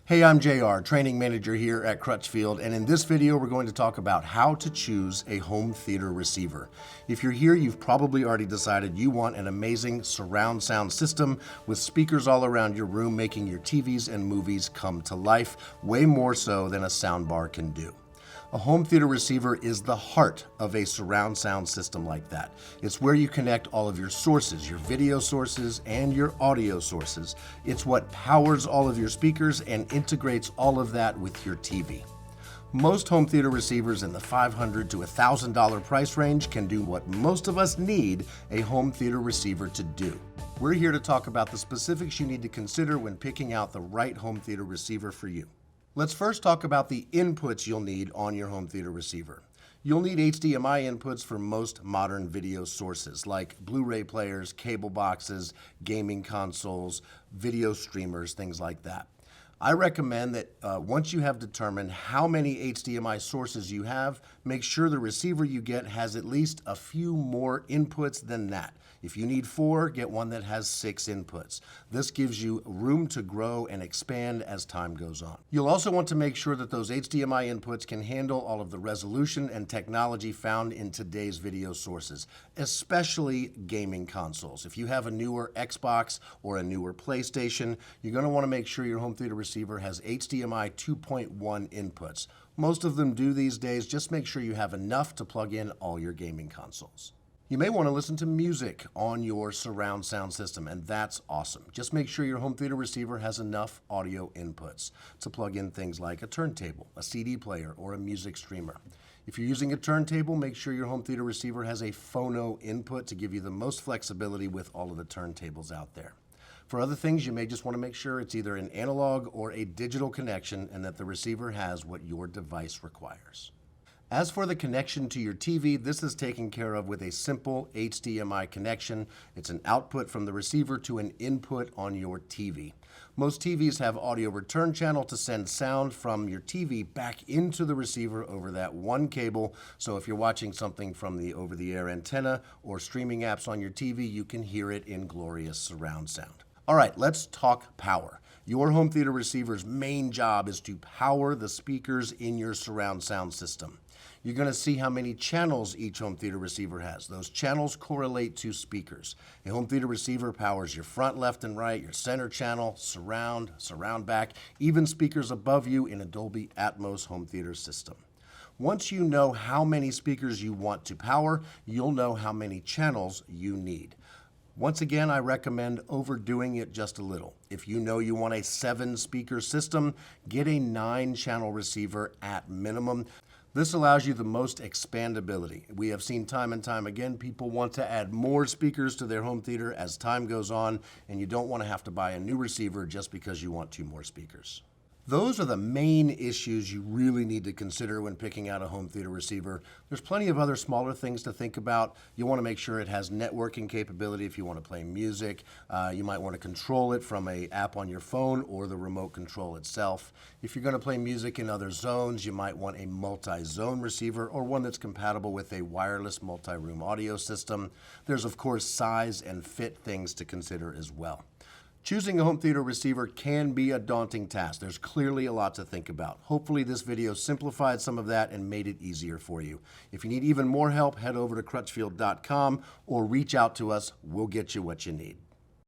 Hey, I'm JR, training manager here at Crutchfield, and in this video we're going to talk about how to choose a home theater receiver. If you're here, you've probably already decided you want an amazing surround sound system with speakers all around your room making your TVs and movies come to life, way more so than a soundbar can do. A home theater receiver is the heart of a surround sound system like that. It's where you connect all of your sources, your video sources and your audio sources. It's what powers all of your speakers and integrates all of that with your TV. Most home theater receivers in the $500 to $1,000 price range can do what most of us need a home theater receiver to do. We're here to talk about the specifics you need to consider when picking out the right home theater receiver for you. Let's first talk about the inputs you'll need on your home theater receiver. You'll need HDMI inputs for most modern video sources like Blu-ray players, cable boxes, gaming consoles, video streamers, things like that. I recommend that once you have determined how many HDMI sources you have, make sure the receiver you get has at least a few more inputs than that. If you need 4, get one that has 6 inputs. This gives you room to grow and expand as time goes on. You'll also want to make sure that those HDMI inputs can handle all of the resolution and technology found in today's video sources, especially gaming consoles. If you have a newer Xbox or a newer PlayStation, you're going to want to make sure your home theater receiver has HDMI 2.1 inputs. Most of them do these days. Just make sure you have enough to plug in all your gaming consoles. You may want to listen to music on your surround sound system, and that's awesome. Just make sure your home theater receiver has enough audio inputs to plug in things like a turntable, a CD player, or a music streamer. If you're using a turntable, make sure your home theater receiver has a phono input to give you the most flexibility with all of the turntables out there. For other things, you may just want to make sure it's either an analog or a digital connection and that the receiver has what your device requires. As for the connection to your TV, this is taken care of with a simple HDMI connection. It's an output from the receiver to an input on your TV. Most TVs have audio return channel to send sound from your TV back into the receiver over that one cable. So if you're watching something from the over-the-air antenna or streaming apps on your TV, you can hear it in glorious surround sound. All right, let's talk power. Your home theater receiver's main job is to power the speakers in your surround sound system. You're going to see how many channels each home theater receiver has. Those channels correlate to speakers. A home theater receiver powers your front, left, and right, your center channel, surround, surround back, even speakers above you in a Dolby Atmos home theater system. Once you know how many speakers you want to power, you'll know how many channels you need. Once again, I recommend overdoing it just a little. If you know you want a 7-speaker system, get a 9-channel receiver at minimum. This allows you the most expandability. We have seen time and time again, people want to add more speakers to their home theater as time goes on, and you don't want to have to buy a new receiver just because you want 2 more speakers. Those are the main issues you really need to consider when picking out a home theater receiver. There's plenty of other smaller things to think about. You want to make sure it has networking capability if you want to play music. You might want to control it from an app on your phone or the remote control itself. If you're going to play music in other zones, you might want a multi-zone receiver or one that's compatible with a wireless multi-room audio system. There's, of course, size and fit things to consider as well. Choosing a home theater receiver can be a daunting task. There's clearly a lot to think about. Hopefully this video simplified some of that and made it easier for you. If you need even more help, head over to crutchfield.com or reach out to us. We'll get you what you need.